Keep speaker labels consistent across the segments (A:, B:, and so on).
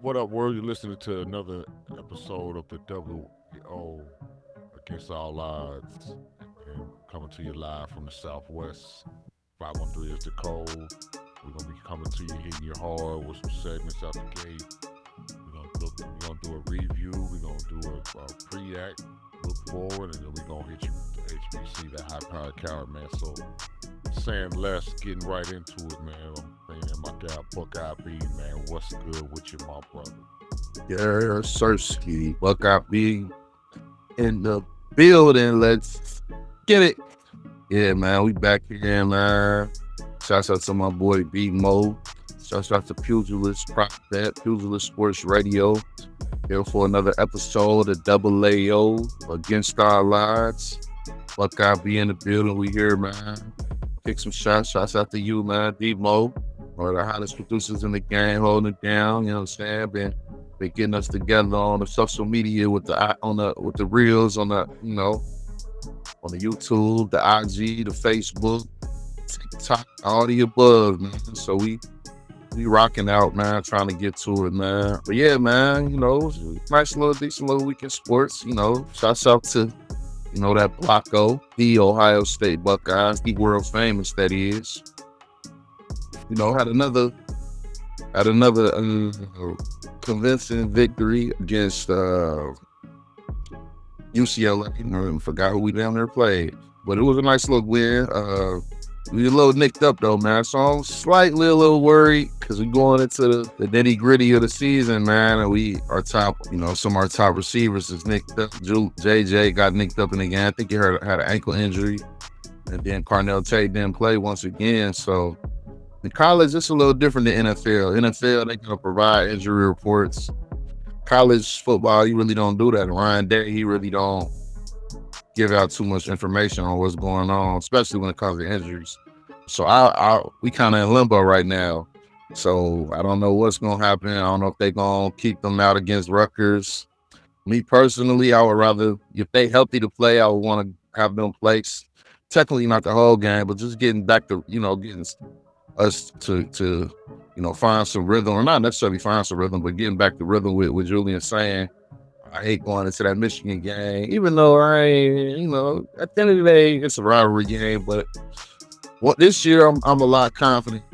A: What up, world? You're listening to another episode of the WAO Against All Odds. And coming to you live from the Southwest. 513 is the code. We're going to be coming to you, hitting you hard with some segments out the gate. We're gonna do a review. We're going to do a pre-act, look forward, and then we're going to hit you with the HBC, the high-powered coward, man. So, saying less, getting right into it, man. I'm saying my guy Buckeye B, man. What's good with you, my brother?
B: Yeah, Sersky, Buckeye B in the building. Let's get it. Yeah, man, we back here, man. Shouts out to my boy B Mo. Shouts out to Pugilist Prop Bet, Pugilist Sports Radio. Here for another episode of WAO Against All Odds. Buckeye B in the building. We here, man. Kick some shots. Shouts out to you, man. D Mo, one of the hottest producers in the game, holding it down. You know what I'm saying? Been getting us together on the social media with the reels on the on the YouTube, the IG, the Facebook, TikTok, all the above, man. So we rocking out, man, trying to get to it, man. But yeah, man, nice little decent little weekend sports. Shouts out to that Block O, the Ohio State Buckeyes, the world famous that is. Had another convincing victory against UCLA. I forgot who we down there played, but it was a nice little win. We a little nicked up though, man. So I'm slightly a little worried because we going into the nitty gritty of the season, man. And some of our top receivers is nicked up. JJ got nicked up in the game. I think he had an ankle injury, and then Carnell Tate didn't play once again. So in college, it's a little different than NFL. NFL, they can provide injury reports. College football, you really don't do that. Ryan Day, he really don't give out too much information on what's going on, especially when it comes to injuries. So we kind of in limbo right now. So I don't know what's going to happen. I don't know if they're going to keep them out against Rutgers. Me personally, I would rather, if they healthy to play, I would want to have them play. Technically not the whole game, but just getting back to, getting us to find some rhythm, or not necessarily find some rhythm, but getting back to rhythm with Julian saying, I hate going into that Michigan game, even though at the end of the day, it's a rivalry game. But this year, I'm a lot confident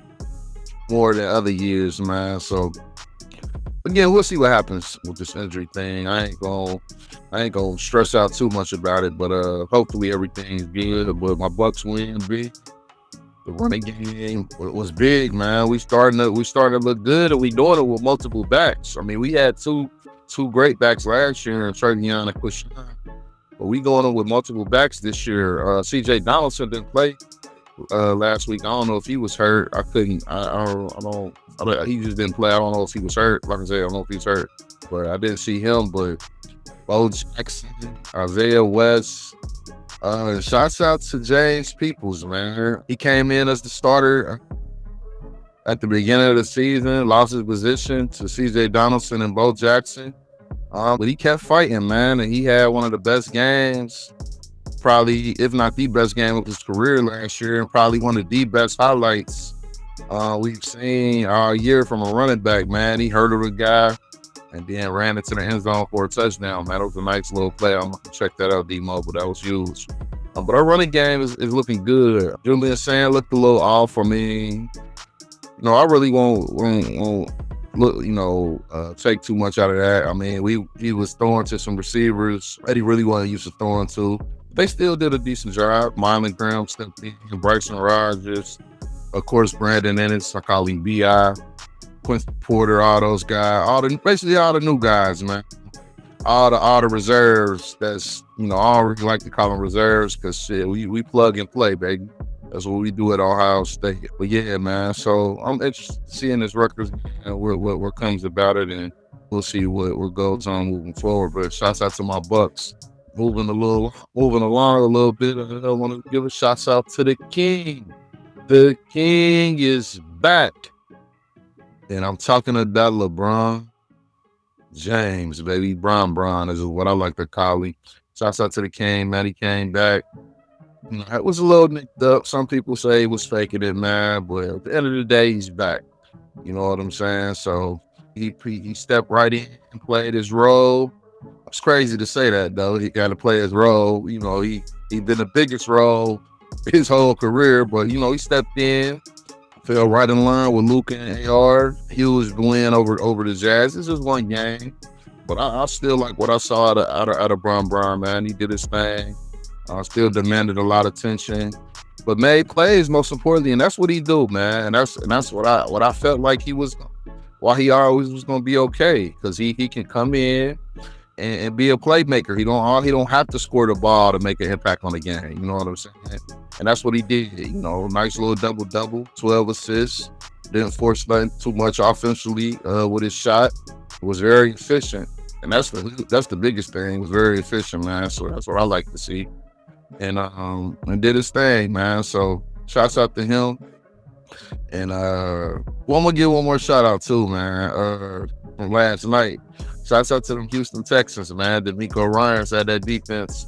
B: more than other years, man. So again, we'll see what happens with this injury thing. I ain't gonna stress out too much about it, but hopefully everything's good. But my Bucks win, B. The running game was big, man. We starting to look good, and we doing it with multiple backs. I mean, we had two great backs last year, Travion and Quishan. But we going on with multiple backs this year. CJ Donaldson didn't play last week. I don't know if he was hurt. He just didn't play. I don't know if he was hurt. Like I said, I don't know if he was hurt. But I didn't see him. But Bo Jackson, Isaiah West. Shouts out to James Peoples, man. He came in as the starter at the beginning of the season, lost his position to CJ Donaldson and Bo Jackson. But he kept fighting, man, and he had one of the best games, probably, if not the best game of his career last year, and probably one of the best highlights we've seen all year from a running back, man. He hurdled a guy and then ran into the end zone for a touchdown, man. It was a nice little play. I'm going to check that out, D-Mo, but that was huge. But our running game is looking good. Julian Sand looked a little off for me. I really won't look, take too much out of that. I mean, he was throwing to some receivers that he really wasn't used to throwing to. They still did a decent job. Mylan Graham stepped in, Bryson Rodgers, of course, Brandon Ennis, I call him B.I., Quincy Porter, all those guys, basically all the new guys, man. All the reserves. That's I don't really like to call them reserves because we plug and play, baby. That's what we do at Ohio State. But yeah, man. So I'm interested in seeing this record and what comes about it, and we'll see what goes on moving forward. But shouts out to my Bucks. Moving along a little bit. I want to give a shouts out to the King. The King is back. And I'm talking about LeBron James, baby. Bron is what I like to call him. Shouts out to the King, man. He came back. It was a little nicked up. Some people say he was faking it, man. But at the end of the day, he's back. You know what I'm saying? So He stepped right in and played his role. It's crazy to say that though. He got to play his role. You know, he been the biggest role his whole career, but you know, he stepped in, fell right in line with Luka and AR. Huge win over the Jazz. This is one game, but I still like what I saw out of Bron, man. He did his thing. Still demanded a lot of attention, but made plays most importantly, and that's what he do, man. And that's what I felt like he was. Why he always was gonna be okay, because he can come in and be a playmaker. He don't have to score the ball to make an impact on the game. You know what I'm saying? And that's what he did. You know, nice little double, 12 assists. Didn't force nothing too much offensively with his shot. It was very efficient, and that's the biggest thing. It was very efficient, man. So that's what I like to see. And did his thing, man. So shouts out to him. And I'm gonna give one more shout out too, man. From last night. Shouts out to them Houston Texans, man. D'Amico Ryans had that defense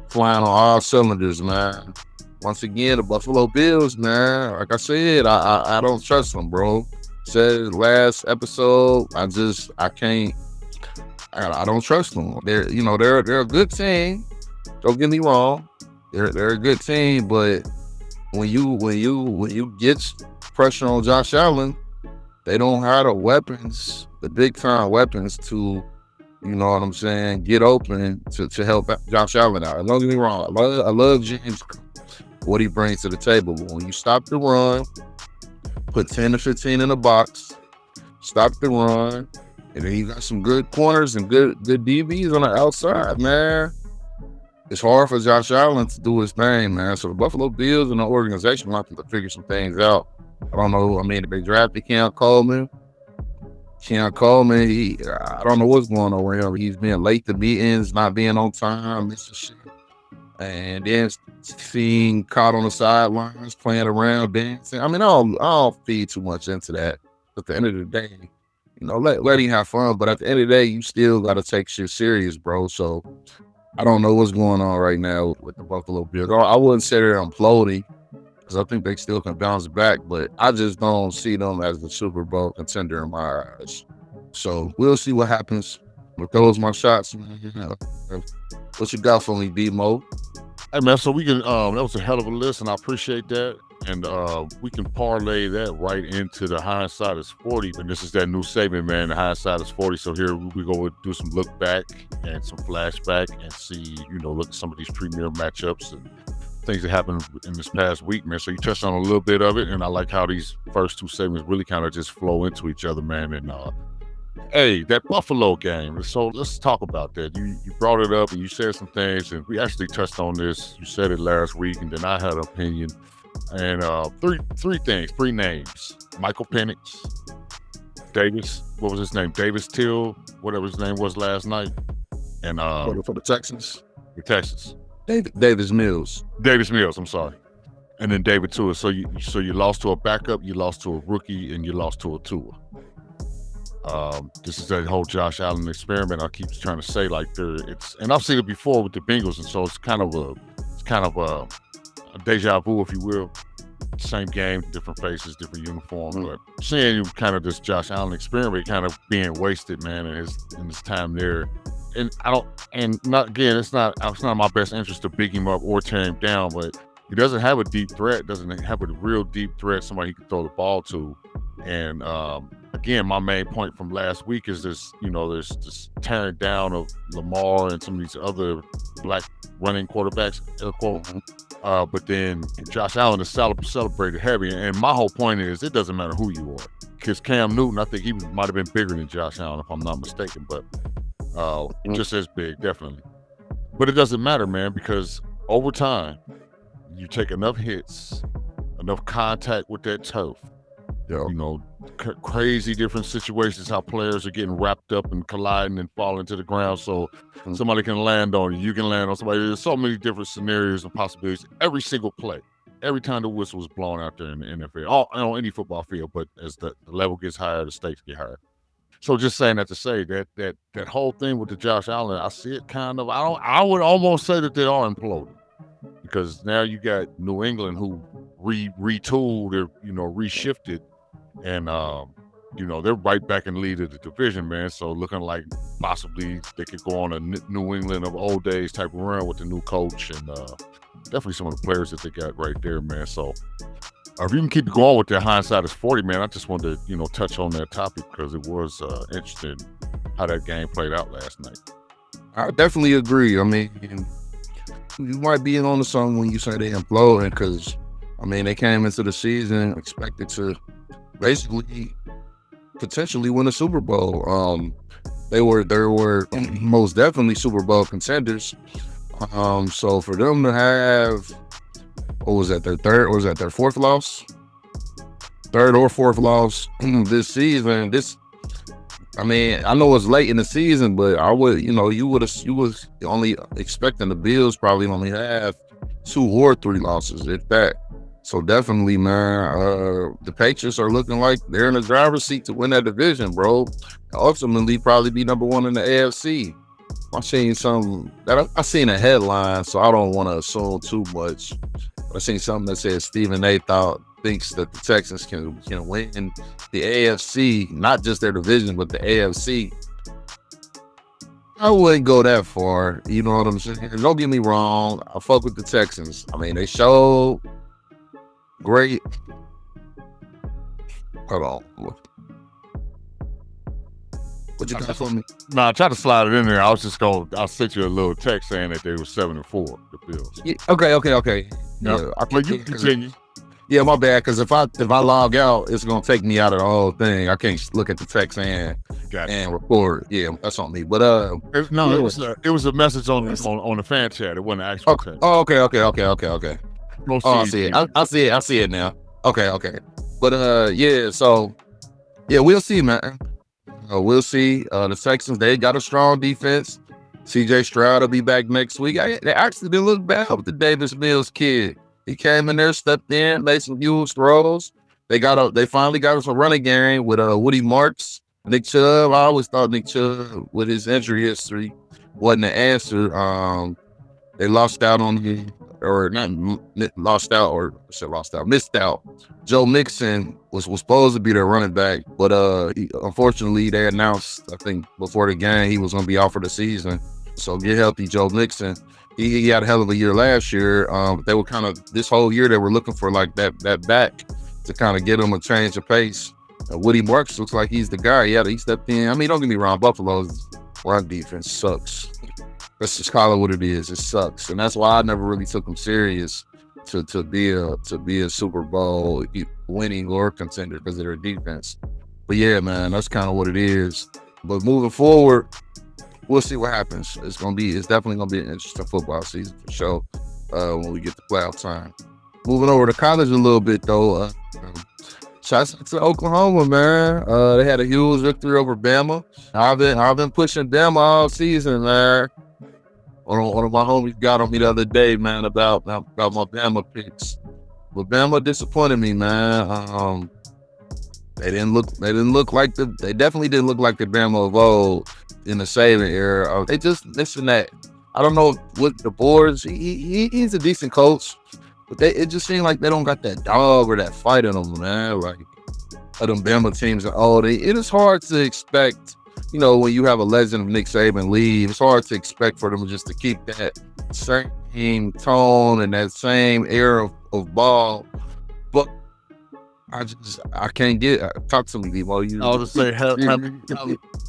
B: flying on all cylinders, man. Once again, the Buffalo Bills, man. Like I said, I don't trust them, bro. Said last episode, I don't trust them. They're a good team. Don't get me wrong. They're a good team, but when you get pressure on Josh Allen, they don't have the weapons, the big time weapons to, you know what I'm saying, get open to help Josh Allen out. And don't get me wrong, I love James, what he brings to the table. But when you stop the run, put 10 to 15 in the box, stop the run, and then you got some good corners and good DBs on the outside, man. It's hard for Josh Allen to do his thing, man. So the Buffalo Bills and the organization will have to figure some things out. I don't know. I mean, if they drafted Cam Coleman, I don't know what's going on with him. He's being late to meetings, not being on time, missing shit. And then seeing caught on the sidelines, playing around, dancing. I mean, I don't feed too much into that. At the end of the day, you know, let him have fun. But at the end of the day, you still got to take shit serious, bro. So I don't know what's going on right now with the Buffalo Bills. I wouldn't say they're imploding, because I think they still can bounce back, but I just don't see them as the Super Bowl contender in my eyes. So we'll see what happens. But those my shots, man. What you got for me, B-Mo?
A: Hey man, so we can that was a hell of a list, and I appreciate that. And we can parlay that right into the hindsight is 40. And this is that new segment, man. The hindsight is 40. So here we go do some look back and some flashback and see, you know, look at some of these premier matchups and things that happened in this past week, man. So you touched on a little bit of it, and I like how these first two segments really kind of just flow into each other, man. And hey, that Buffalo game. So let's talk about that. You brought it up and you said some things, and we actually touched on this. You said it last week, and then I had an opinion. And three names: Michael Penix, Davis. What was his name? Davis Till, whatever his name was last night. And
B: for the Texans, Davis Mills.
A: Davis Mills. I'm sorry. And then David Tua. So you lost to a backup, you lost to a rookie, and you lost to a Tua. This is that whole Josh Allen experiment. I keep trying to say, like, and I've seen it before with the Bengals, and so it's kind of a deja vu, if you will. Same game, different faces, different uniforms. But seeing kind of this Josh Allen experiment kind of being wasted, man, in his time there. And it's not my best interest to big him up or tear him down, but he doesn't have a deep threat, doesn't have a real deep threat, somebody he can throw the ball to. And again, my main point from last week is this, you know, there's this tearing down of Lamar and some of these other black running quarterbacks, but then Josh Allen is celebrated heavy. And my whole point is, it doesn't matter who you are. Because Cam Newton, I think he might have been bigger than Josh Allen, if I'm not mistaken, but just as big, definitely. But it doesn't matter, man, because over time, you take enough hits, enough contact with that turf, you know, crazy different situations, how players are getting wrapped up and colliding and falling to the ground, so somebody can land on you can land on somebody. There's so many different scenarios and possibilities every single play, every time the whistle is blown out there in the NFL, on any football field. But as the level gets higher, the stakes get higher. So just saying that to say that whole thing with the Josh Allen, I see it kind of, I would almost say that they are imploding, because now you got New England who retooled or, you know, reshifted, and they're right back in the lead of the division, man. So looking like possibly they could go on a New England of old days type of run with the new coach and definitely some of the players that they got right there, man. So if you can keep going with that hindsight is 40, man, I just wanted to, touch on that topic because it was interesting how that game played out last night.
B: I definitely agree. I mean, you might be in on something when you say they imploded because, I mean, they came into the season expected to basically potentially win a Super Bowl. They were most definitely Super Bowl contenders. So for them to have, what was that, their third, or was that their fourth loss? Third or fourth loss this season. I mean, I know it's late in the season, but I would, you was only expecting the Bills probably only have 2 or 3 losses, if that. So definitely, man, the Patriots are looking like they're in the driver's seat to win that division, bro. Ultimately, probably be number 1 in the AFC. I seen a headline, so I don't want to assume too much. I seen something that says Stephen A. thinks that the Texans can win the AFC, not just their division, but the AFC. I wouldn't go that far. You know what I'm saying? Don't get me wrong. I fuck with the Texans. I mean, they showed great. Hold on. What you got for me?
A: I tried to slide it in there. I'll send you a little text saying that they were 7-4, the Bills.
B: Yeah, okay.
A: Yeah, but you continue.
B: Yeah, my bad. Because if I log out, it's gonna take me out of the whole thing. I can't look at the text and record. Yeah, that's on me. But
A: it was a message on the fan chat. It wasn't an actual text.
B: Oh, okay. I see it. I see it now. Okay. But yeah. So yeah, we'll see, man. We'll see. The Texans, they got a strong defense. CJ Stroud will be back next week. They actually didn't look bad with the Davis Mills kid. He came in there, stepped in, made some huge throws. They finally got us a running game with Woody Marks, Nick Chubb. I always thought Nick Chubb, with his injury history, wasn't the answer. They missed out. Joe Mixon was supposed to be their running back, but unfortunately they announced, I think before the game, he was going to be out for the season. So get healthy, Joe Mixon. He had a hell of a year last year. They were this whole year they were looking for like that back to kind of get him a change of pace. Woody Marks looks like he's the guy. Yeah, he stepped in. I mean, don't get me wrong, Buffalo's run defense sucks. Let's just call it what it is. It sucks, and that's why I never really took them serious to be a Super Bowl winning or contender because of their defense. But yeah, man, that's kind of what it is. But moving forward, we'll see what happens. It's definitely gonna be an interesting football season for sure. When we get to playoff time. Moving over to college a little bit though. Shouts out to Oklahoma, man. They had a huge victory over Bama. I've been pushing Bama all season, man. One of my homies got on me the other day, man, about my Bama picks. But Bama disappointed me, man. They definitely didn't look like the Bama of old in the Saban era. They just missing that. I don't know what the boards. He's a decent coach, but it just seemed like they don't got that dog or that fight in them, man. Like them Bama teams are old. It is hard to expect. When you have a legend of Nick Saban leave, it's hard to expect for them just to keep that same tone and that same air of ball. But I can't talk to me, Demo.
A: I was to say,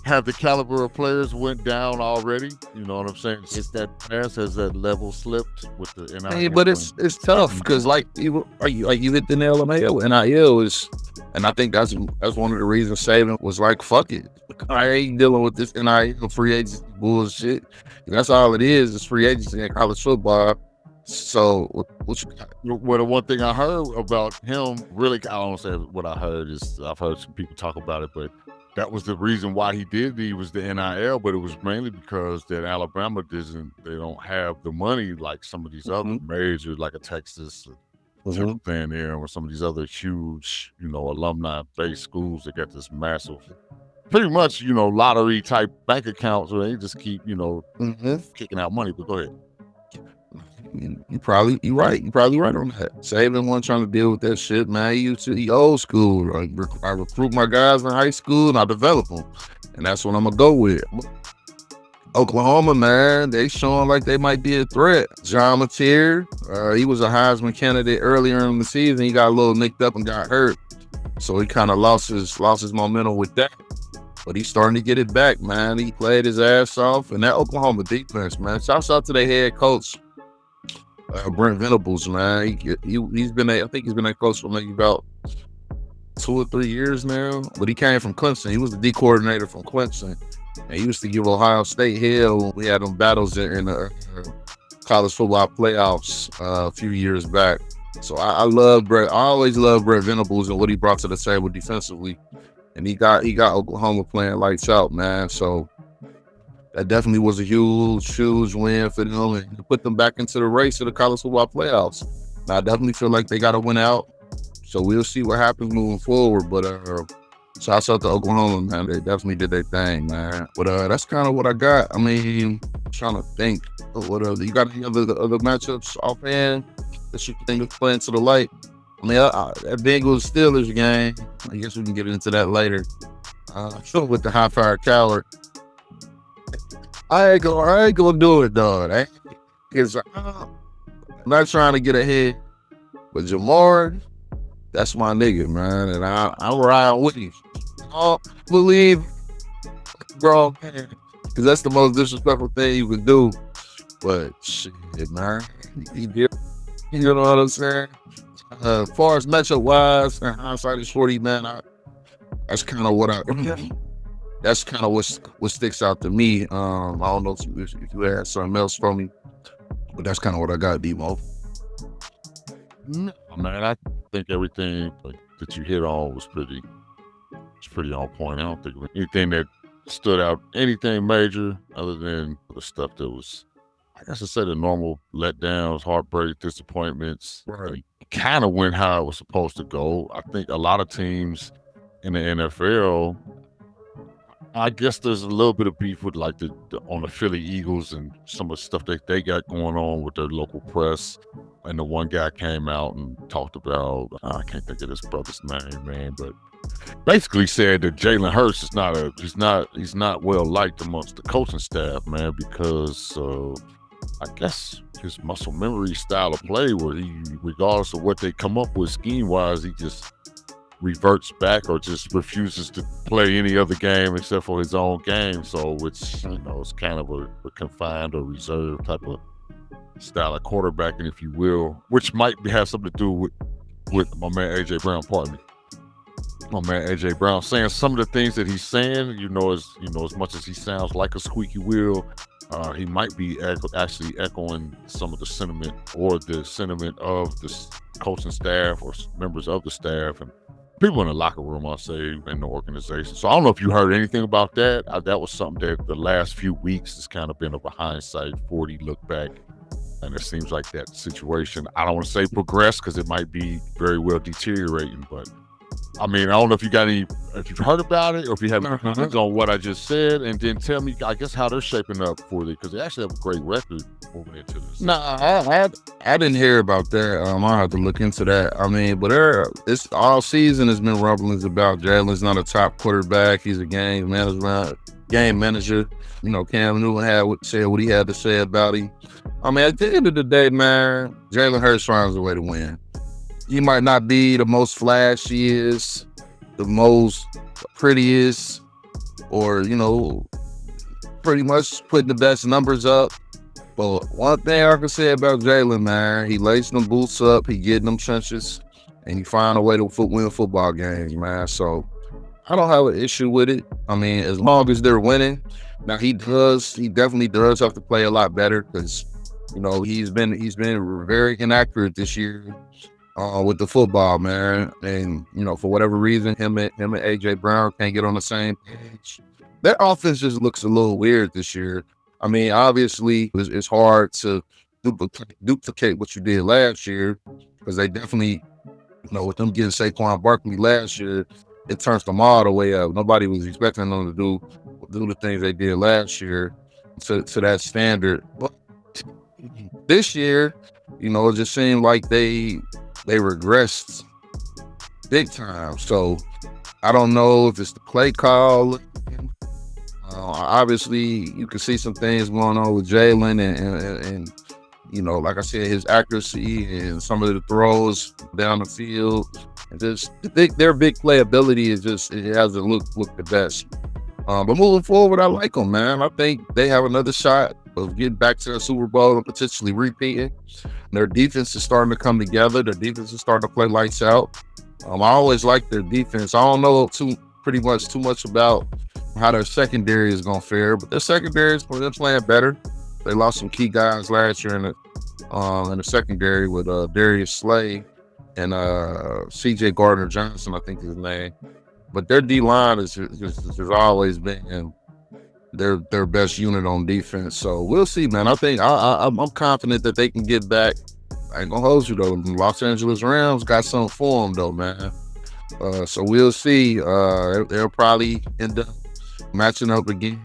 A: have the caliber of players went down already? You know what I'm saying? Is that pass, has that level slipped with the NIL?
B: Hey, but it's tough because you hit the nail on the head with NIL is, and I think that's one of the reasons Saban was like, fuck it, I ain't dealing with this NIL free agency bullshit. That's all it is. It's free agency in college football. So what you got?
A: Well, the one thing I heard about him, really, I don't say what I heard is I've heard some people talk about it, but that was the reason why he did leave was the NIL, but it was mainly because that Alabama they don't have the money like some of these other major, like a Texas, thing there, or some of these other huge, alumni-based schools that got this massive, pretty much, lottery type bank accounts where they just keep, kicking out money. But go ahead.
B: You probably right. You probably right on that. Saban wasn't trying to deal with that shit, man. He old school. Like, I recruit my guys in high school and I develop them, and that's what I'm gonna go with. Oklahoma, man, they showing like they might be a threat. John Mateer, he was a Heisman candidate earlier in the season. He got a little nicked up and got hurt, so he kind of lost his momentum with that. But he's starting to get it back, man. He played his ass off, and that Oklahoma defense, man. Shouts out to their head coach, Brent Venables, man. He's been I think he's been a coach for maybe about 2 or 3 years now. But he came from Clemson. He was the D coordinator from Clemson. And he used to give Ohio State hell when we had them battles in the college football playoffs a few years back. So I love Brett. I always love Brett Venables and what he brought to the table defensively. And he got Oklahoma playing lights out, man. So that definitely was a huge win for them and put them back into the race of the college football playoffs. Now, I definitely feel like they got to win out. So we'll see what happens moving forward. But shouts out to Oklahoma, man. They definitely did their thing, man. But that's kind of what I got. I mean, I'm trying to think. What you got any other matchups offhand that you think is playing to the light? I mean, that Bengals Steelers game, I guess we can get into that later. With the high fire coward. I ain't gonna do it, dog. Because I'm not trying to get ahead. But Jamar, that's my nigga, man. And I'm riding with him. I believe, bro, man. Because that's the most disrespectful thing you can do. But shit, man. He did. You know what I'm saying? As far as matchup wise and hindsight is 40, man, that's kind of what that's kind of what sticks out to me. I don't know if you had something else for me, but that's kind of what I got, D-Mo.
A: No, man, I think everything that you hit on was pretty on point. I don't think anything that stood out, anything major, other than the stuff that was, I guess I said, the normal letdowns, heartbreak, disappointments.
B: Right.
A: Kind of went how it was supposed to go. I think a lot of teams in the NFL, I guess there's a little bit of beef with like on the Philly Eagles and some of the stuff that they got going on with their local press. And the one guy came out and talked about, I can't think of this brother's name, man, but basically said that Jalen Hurts is he's not well liked amongst the coaching staff, man, because I guess his muscle memory style of play, where he, regardless of what they come up with scheme wise, he just reverts back or just refuses to play any other game except for his own game. So, which is kind of a confined or reserved type of style of quarterbacking, if you will, which might have something to do with my man AJ Brown. Pardon me. My man AJ Brown saying some of the things that he's saying. As much as he sounds like a squeaky wheel, he might be actually echoing some of the sentiment of the coaching staff or members of the staff and people in the locker room, I'll say, in the organization. So I don't know if you heard anything about that. That was something that the last few weeks has kind of been a hindsight 40 look back. And it seems like that situation, I don't want to say progressed because it might be very well deteriorating, but I mean, I don't know if you've heard about it or if you have opinions on what I just said, and then tell me, I guess, how they're shaping up for it, because they actually have a great record moving into this.
B: No, I didn't hear about that. I'll have to look into that. I mean, but it's all season has been rumblings about Jalen's not a top quarterback. He's a game manager. Cam Newton said what he had to say about him. I mean, at the end of the day, man, Jalen Hurts finds a way to win. He might not be the most flashiest, the most prettiest, or, pretty much putting the best numbers up. But one thing I can say about Jalen, man, he lays them boots up, he getting them trenches, and he find a way to win football games, man. So I don't have an issue with it. I mean, as long as they're winning. Now he definitely does have to play a lot better because, he's been very inaccurate this year. With the football, man, and for whatever reason, him and AJ Brown can't get on the same page. Their offense just looks a little weird this year. I mean, obviously, it's hard to duplicate what you did last year because they definitely, with them getting Saquon Barkley last year, it turns them all the way up. Nobody was expecting them to do the things they did last year to that standard. But this year, it just seemed like they regressed big time. So I don't know if it's the play call. Obviously, you can see some things going on with Jalen and like I said, his accuracy and some of the throws down the field. And just their big playability it hasn't looked the best. But moving forward, I like them, man. I think they have another shot of getting back to the Super Bowl and potentially repeating. Their defense is starting to come together. Their defense is starting to play lights out. I always like their defense. I don't know pretty much about how their secondary is going to fare, but their secondary is playing better. They lost some key guys last year in the secondary with Darius Slay and C.J. Gardner-Johnson, I think is his name. But their D-line has always been their best unit on defense. So we'll see, man. I think I'm confident that they can get back. I ain't gonna hold you though. The Los Angeles Rams got something for them though, man. So we'll see. They'll probably end up matching up again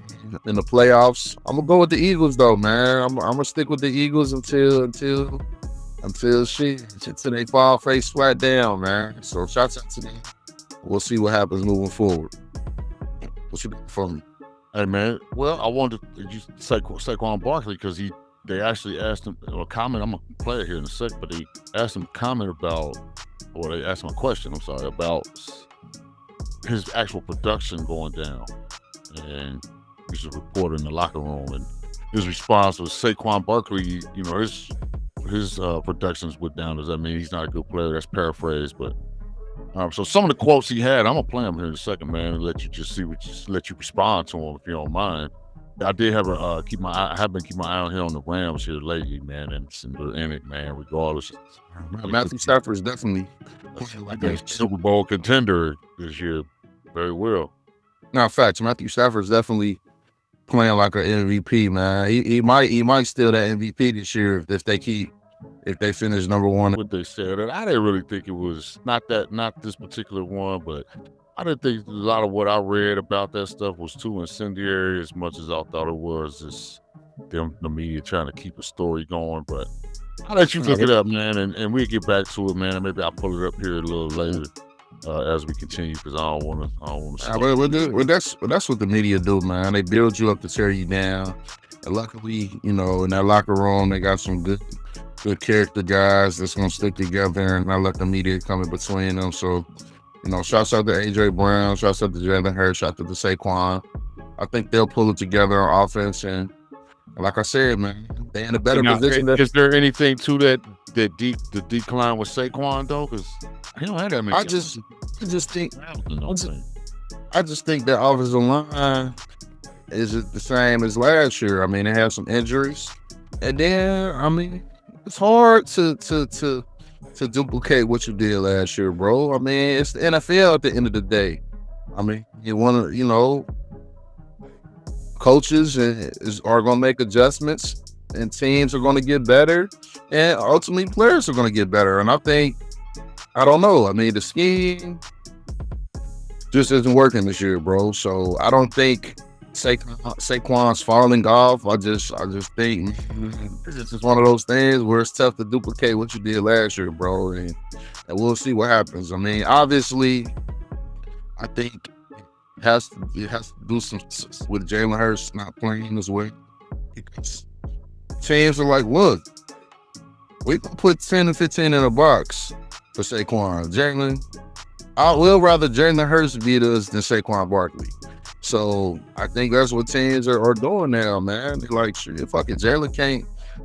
B: in the playoffs. I'm gonna go with the Eagles though, man. I'm gonna stick with the Eagles until they fall face flat down, man. So shouts out to them. We'll see what happens moving forward. What you got for me?
A: Hey man, well, I wanted to use Saquon Barkley because they actually asked him a comment. I'm gonna play it here in a sec, but they asked him a comment about, or they asked him a question. I'm sorry, about his actual production going down, and he's a reporter in the locker room, and his response was Saquon Barkley. His productions went down. Does that mean he's not a good player? That's paraphrased, but. So some of the quotes he had, I'm gonna play them here in a second, man, and let you just let you respond to them if you don't mind. I did have I have been keeping my eye on here on the Rams here lately, man, and it's in it, man. Regardless,
B: Matthew Stafford is definitely
A: like a Super Bowl contender this year, very well.
B: No, facts. Matthew Stafford is definitely playing like an MVP, man. He might steal that MVP this year if they finish number one.
A: What they said, and I didn't really think it was not this particular one, but I didn't think a lot of what I read about that stuff was too incendiary as much as I thought it was. Just the media trying to keep a story going. But I'll let you look it up, man, and we'll get back to it, man. And maybe I'll pull it up here a little later as we continue because I don't want to.
B: That's what the media do, man. They build you up to tear you down. And luckily, in that locker room, they got some good character guys that's gonna stick together and not let the media come in between them. So, shouts out to AJ Brown, shouts out to Jalen Hurts, shouts out to Saquon. I think they'll pull it together on offense, and like I said, man, they're in a better position.
A: Is there anything to the decline with Saquon though? Because he don't have that many.
B: I just think that offensive line is the same as last year. I mean, they have some injuries, and then it's hard to duplicate what you did last year, bro. I mean, it's the NFL at the end of the day. I mean, you want to, coaches are going to make adjustments, and teams are going to get better, and ultimately players are going to get better. And I don't know. I mean, the scheme just isn't working this year, bro. So I don't think Saquon's falling off. I just think it's just one of those things where it's tough to duplicate what you did last year, bro. And we'll see what happens. I mean, obviously, I think it has to do some with Jalen Hurts not playing as well. Because teams are like, look, we can put 10 and 15 in a box for Saquon. I will rather Jalen Hurts beat us than Saquon Barkley. So I think that's what teams are doing now, man. They're like, shit, fuck it, Jalen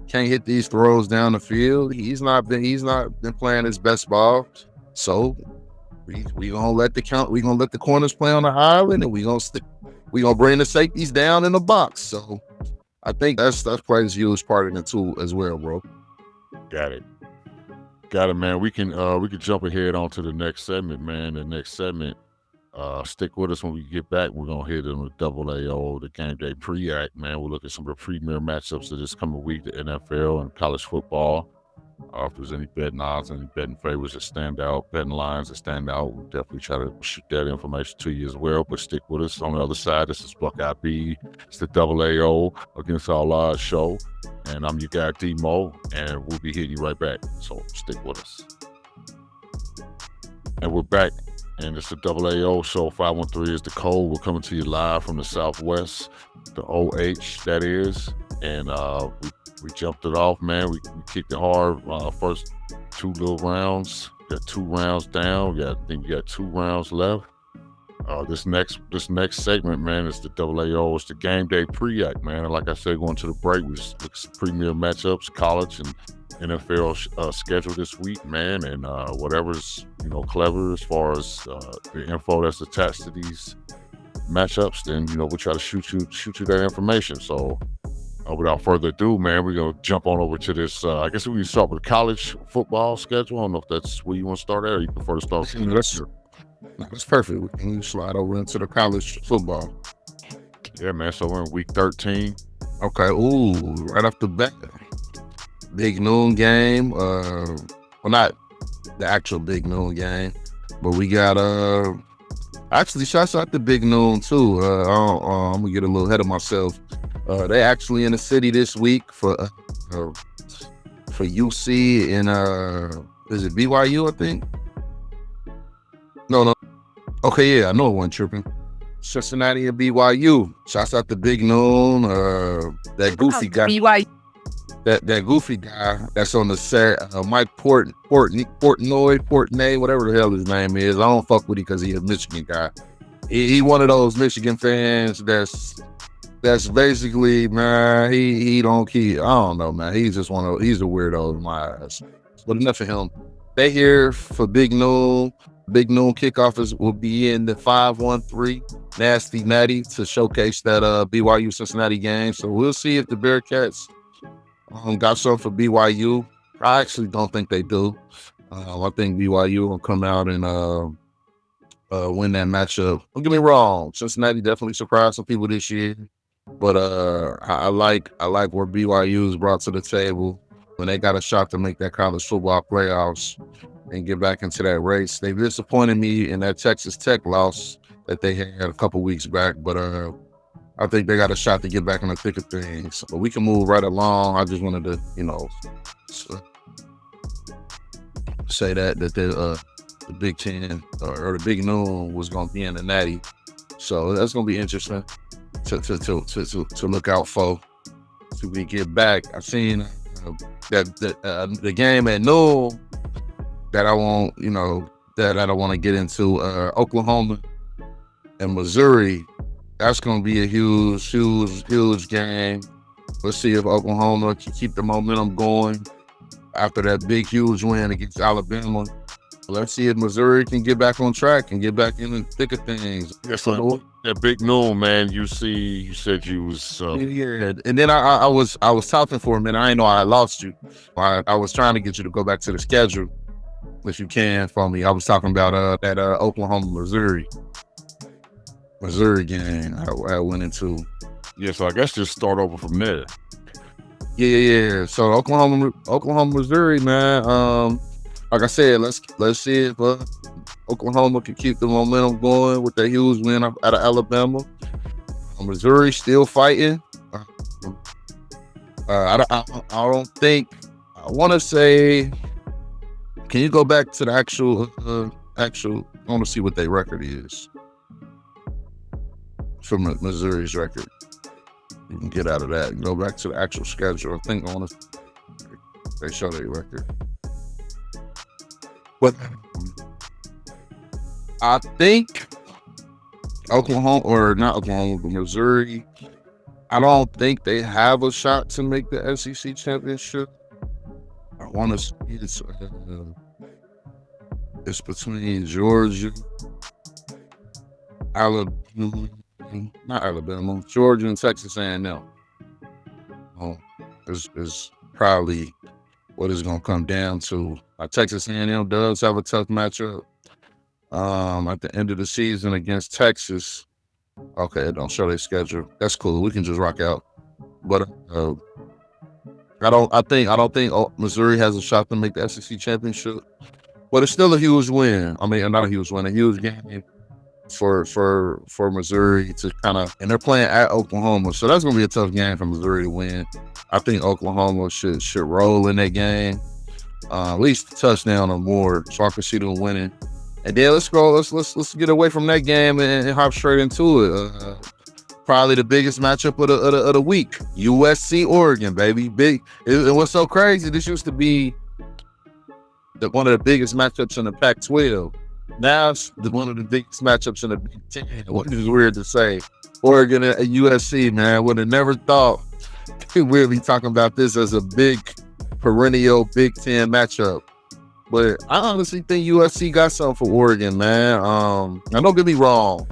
B: can't hit these throws down the field. He's not been playing his best ball. So we gonna let the corners play on the island, and we gonna bring the safeties down in the box. So I think that's plays a huge part in it too as well, bro.
A: Got it, man. We can jump ahead onto the next segment, man. The next segment. Stick with us when we get back. We're going to hit on the WAO, the Game Day Pre-Act, man. We'll look at some of the premier matchups of this coming week, the NFL and college football. If there's any betting odds, any betting favorites that stand out, betting lines that stand out, we'll definitely try to shoot that information to you as well. But stick with us. On the other side, this is Buckeye B. It's the WAO Against All Odds show. And I'm your guy, D-Mo, and we'll be hitting you right back. So stick with us. And we're back. And it's the WAO show. 513 is the code. We're coming to you live from the Southwest, the OH, that is. And we jumped it off, man. We kicked it hard. First 2 little rounds. Got 2 rounds down. I think we got 2 rounds left. This next segment, man, is the WAO. It's the game day pre-act, man. And like I said, going to the break, we just look at some premier matchups, college and NFL schedule this week, man, and whatever's clever as far as the info that's attached to these matchups, then we'll try to shoot you that information. So without further ado, man, we're gonna jump on over to this. I guess we can start with the college football schedule. I don't know if that's where you want to start at, or you prefer to start.
B: That's perfect. We can slide over into the college football.
A: Yeah, man. So we're in week 13.
B: Okay. Ooh, right off the bat. Big noon game. Well, not the actual big noon game, but we got actually shouts out to big noon too. I'm gonna get a little ahead of myself. They actually in the city this week for UC and is it BYU? I think. No. Okay, yeah, I know it wasn't tripping. Cincinnati and BYU. Shouts out to big noon. That goofy guy. BYU. That goofy guy that's on the set, Mike Portnoy, whatever the hell his name is. I don't fuck with him because he's a Michigan guy. He one of those Michigan fans that's basically, man, he don't keep, I don't know, man. He's just he's a weirdo in my eyes. But enough of him. They here for Big Noon. Big Noon kickoff will be in the 513 Nasty Natty to showcase that BYU Cincinnati game. So we'll see if the Bearcats got something for BYU. I actually don't think they do. I think BYU will come out and win that matchup. Don't get me wrong, Cincinnati definitely surprised some people this year, but I like where BYU is brought to the table when they got a shot to make that college football playoffs and get back into that race. They disappointed me in that Texas Tech loss that they had a couple weeks back, but I think they got a shot to get back in the thick of things. But we can move right along. I just wanted to, say that the Big Ten or the Big Noon was going to be in the Natty. So that's going to be interesting to look out for. So we get back. I've seen the game at noon that I want, that I don't want to get into. Oklahoma and Missouri. That's going to be a huge game. Let's see if Oklahoma can keep the momentum going after that big, huge win against Alabama. Let's see if Missouri can get back on track and get back in the thick of things.
A: Yes, so that Big Noon, man, you said you was...
B: Yeah, and then I was talking for a minute. I didn't know I lost you. I was trying to get you to go back to the schedule, if you can, for me. I was talking about that Oklahoma-Missouri game I went into.
A: Yeah, so I guess just start over from there.
B: Yeah. So Oklahoma, Missouri, man. Like I said, let's see if Oklahoma can keep the momentum going with that huge win out of Alabama. Missouri still fighting. I don't think. I want to say. Can you go back to the actual? I want to see what their record is. From Missouri's record, you can get out of that and go back to the actual schedule. I think they show their record, but I think Oklahoma, or not Oklahoma, but Missouri, I don't think they have a shot to make the SEC championship. I want to see it's between Georgia, Georgia and Texas A&M. Is probably what it's going to come down to. Texas A&M does have a tough matchup at the end of the season against Texas. Okay, it don't show their schedule. That's cool. We can just rock out. But I don't think Missouri has a shot to make the SEC championship, but it's still a huge win. I mean, not a huge win, a huge game for Missouri to kind of, and they're playing at Oklahoma, so that's gonna be a tough game for Missouri to win. I think Oklahoma should roll in that game, at least a touchdown or more, so I can see them winning. And then let's get away from that game and hop straight into it. Probably the biggest matchup of the week, USC Oregon, baby. Big. It was so crazy. This used to be one of the biggest matchups in the Pac-12. Now it's one of the biggest matchups in the Big Ten. What is weird to say. Oregon and USC, man. Would have never thought we'd be talking about this as a big perennial Big Ten matchup. But I honestly think USC got something for Oregon, man. Now don't get me wrong.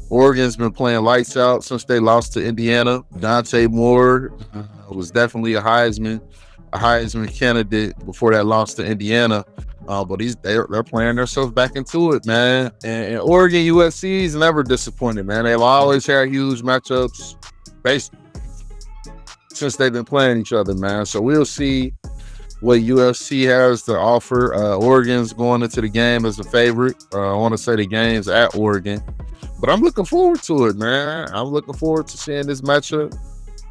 B: Oregon's been playing lights out since they lost to Indiana. Dante Moore was definitely a Heisman candidate before that loss to Indiana. But they're playing themselves back into it, man. And Oregon USC's never disappointed, man. They've always had huge matchups based since they've been playing each other, man. So we'll see what USC has to offer. Oregon's going into the game as a favorite. I want to say the game's at Oregon. But I'm looking forward to it, man. I'm looking forward to seeing this matchup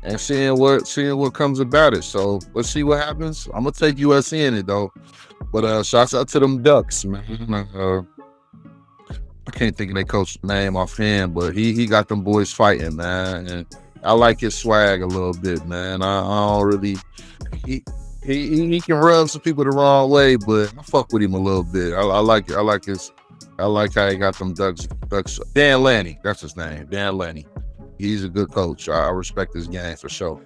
B: and seeing what comes about it. So let's see what happens. I'm gonna take USC in it though. But shouts out to them Ducks, man. I can't think of their coach's name offhand, but he got them boys fighting, man. And I like his swag a little bit, man. I don't really he can rub some people the wrong way, but I fuck with him a little bit. I like it. I like how he got them Ducks. Dan Lanning, that's his name. Dan Lanning. He's a good coach. I respect his game for sure.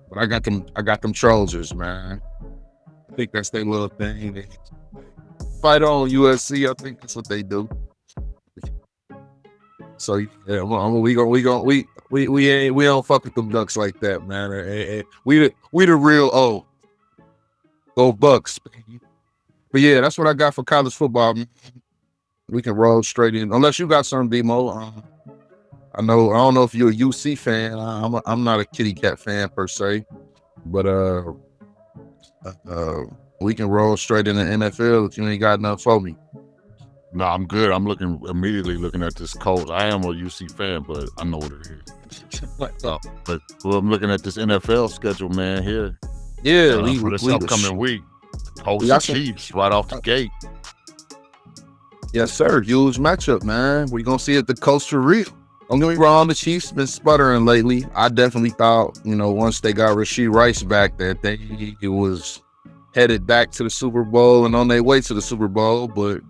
B: But I got them Trojans, man. I think that's their little thing. They fight on USC. I think that's what they do. So yeah, we don't fuck with them Ducks like that, man. We the real go Bucks. But yeah, that's what I got for college football, man. We can roll straight in, unless you got something, Demo. I don't know if you're a UC fan. I'm not a Kitty Cat fan per se, but we can roll straight in the NFL if you ain't got nothing for me.
A: No, I'm good. I'm immediately looking at this Colts. I am a UC fan, but I know what it is. But I'm looking at this NFL schedule, man. Here,
B: yeah,
A: for this upcoming week, host the Chiefs right off the gate.
B: Yes, sir. Huge matchup, man. We're going to see if the Colts are real. Don't get me wrong, the Chiefs been sputtering lately. I definitely thought, once they got Rashee Rice back, that it was headed back to the Super Bowl and on their way to the Super Bowl. But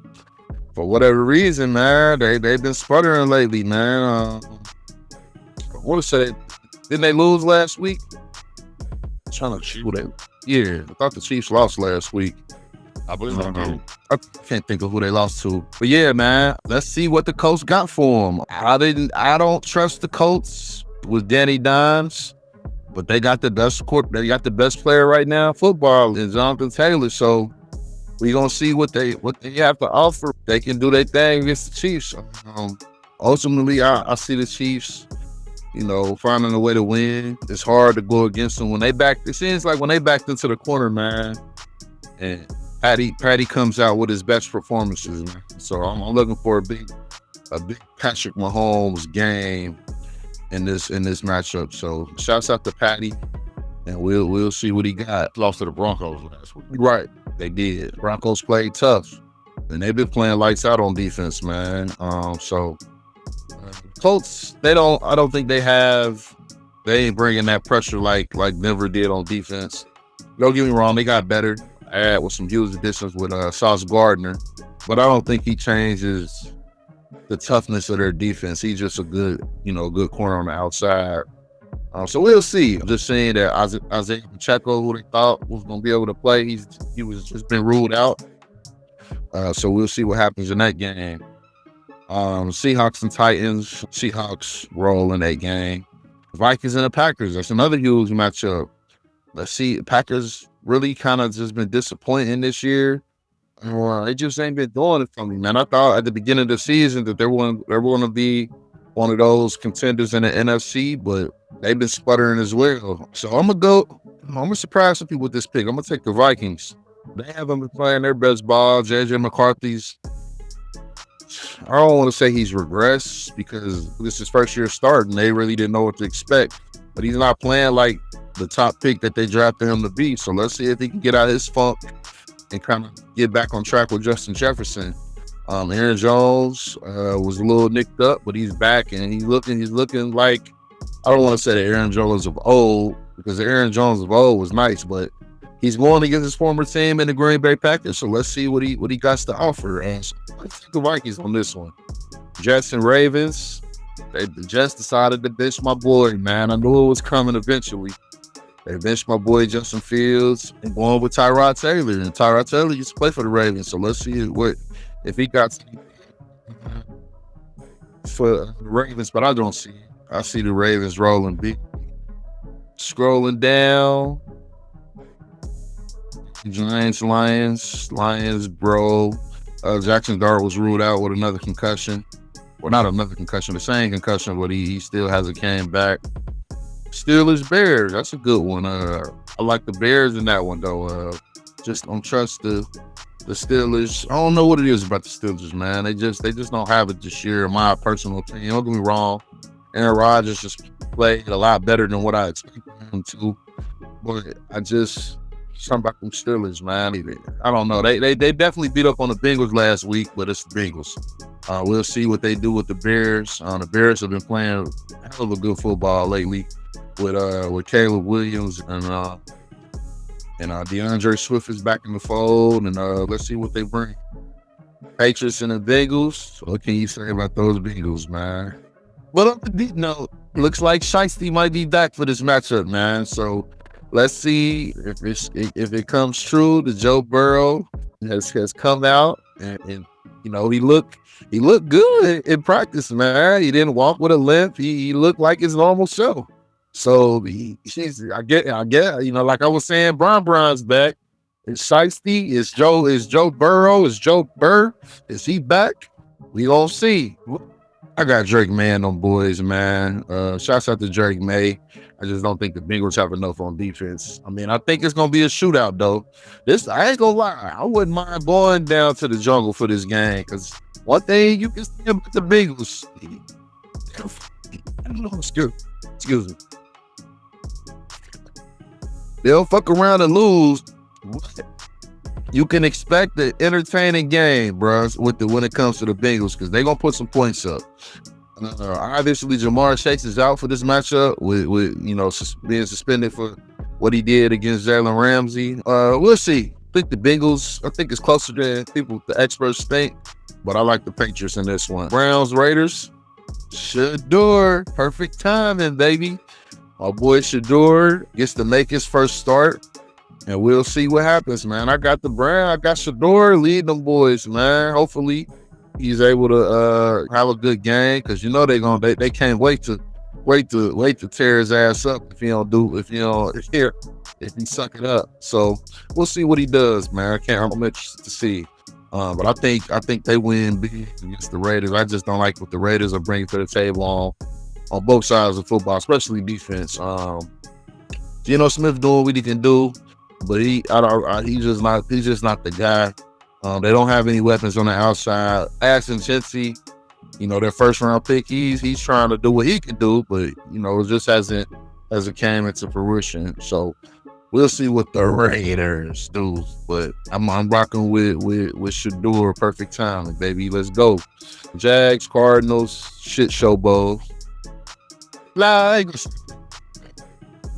B: for whatever reason, man, they've been sputtering lately, man. I want to say, didn't they lose last week? I'm trying to see what I thought the Chiefs lost last week.
A: I believe they do.
B: I can't think of who they lost to. But yeah, man, let's see what the Colts got for them. I don't trust the Colts with Danny Dimes, but they got the best player right now in football is Jonathan Taylor. So we're gonna see what they have to offer. They can do their thing against the Chiefs. Ultimately, I see the Chiefs, finding a way to win. It's hard to go against them it seems like when they backed into the corner, man, and Patty comes out with his best performances, man. So I'm looking for a big Patrick Mahomes game in this matchup. So shouts out to Patty, and we'll see what he got.
A: Lost to the Broncos last week.
B: Right, they did. Broncos played tough, and they've been playing lights out on defense, man. Colts, I don't think they ain't bringing that pressure like Denver did on defense. Don't get me wrong, they got better. With some huge additions with Sauce Gardner, but I don't think he changes the toughness of their defense. He's just a good corner on the outside. So we'll see. I'm just saying that Isaiah Pacheco, who they thought was going to be able to play, he was just been ruled out. So we'll see what happens in that game. Seahawks and Titans. Seahawks roll in that game. Vikings and the Packers. That's another huge matchup. Let's see. Packers really kind of just been disappointing this year. They just ain't been doing it for me, man. I thought at the beginning of the season that they were going to be one of those contenders in the NFC, but they've been sputtering as well. So I'm gonna surprise some people with this pick. I'm gonna take the Vikings. They haven't been playing their best ball. JJ McCarthy's, I don't want to say he's regressed because this is his first year starting. They really didn't know what to expect, but he's not playing like the top pick that they drafted him to be. So let's see if he can get out of his funk and kind of get back on track with Justin Jefferson. Aaron Jones was a little nicked up, but he's back and he's looking like, I don't want to say the Aaron Jones of old because the Aaron Jones of old was nice, but he's going against his former team in the Green Bay Packers. So let's see what he got to offer. And so let's take the Vikings on this one. Jets and Ravens. They just decided to bench my boy, man. I knew it was coming eventually. They benched my boy Justin Fields and going with Tyrod Taylor. And Tyrod Taylor used to play for the Ravens. So let's see if he got for the Ravens, but I don't see it. I see the Ravens rolling big. Scrolling down. Giants, Lions, bro. Jackson Dart was ruled out with another concussion. Well, not another concussion, the same concussion, but he still hasn't came back. Steelers, Bears, that's a good one. I like the Bears in that one, though. Just don't trust the Steelers. I don't know what it is about the Steelers, man. They just don't have it this year, in my personal opinion. Don't get me wrong. Aaron Rodgers just played a lot better than what I expected him to. But something about them Steelers, man. I don't know. They definitely beat up on the Bengals last week, but it's the Bengals. We'll see what they do with the Bears. The Bears have been playing a hell of a good football lately with Caleb Williams and DeAndre Swift is back in the fold, and let's see what they bring. Patriots and the Bengals. What can you say about those Bengals, man? But on the deep note, looks like Shiesty might be back for this matchup, man. So let's see if it comes true. The Joe Burrow has come out and he looked good in practice, man. He didn't walk with a limp. He looked like his normal show. So I get, like I was saying, Bron's back. Is Shiesty? Is Joe Burrow? Is Joe Burr? Is he back? We gonna see. I got Drake May on them boys, man. Shouts out to Drake May. I just don't think the Bengals have enough on defense. I mean, I think it's gonna be a shootout though. I ain't gonna lie, I wouldn't mind going down to the jungle for this game because one thing you can see about the Bengals, I don't know, excuse me. They'll fuck around and lose. You can expect an entertaining game, bro, when it comes to the Bengals, because they're going to put some points up. Obviously, Jamar Chase is out for this matchup with being suspended for what he did against Jalen Ramsey. We'll see. I think the Bengals, it's closer than the experts think, but I like the Patriots in this one. Browns, Raiders. Shador, perfect timing, baby. My boy Shador gets to make his first start, and we'll see what happens, man. I got Shador leading them boys, man. Hopefully, he's able to have a good game because they can't wait to tear his ass up if he suck it up. So we'll see what he does, man. I'm interested to see. But I think they win big against the Raiders. I just don't like what the Raiders are bringing to the table on both sides of football, especially defense. Geno Smith doing what he can do, but he's just not the guy. They don't have any weapons on the outside. Ashton Chensey, their first round pick, he's trying to do what he can do, but it just hasn't came into fruition. So we'll see what the Raiders do, but I'm rocking with Shador, perfect timing, baby. Let's go. Jags, Cardinals, shit show bowl. Like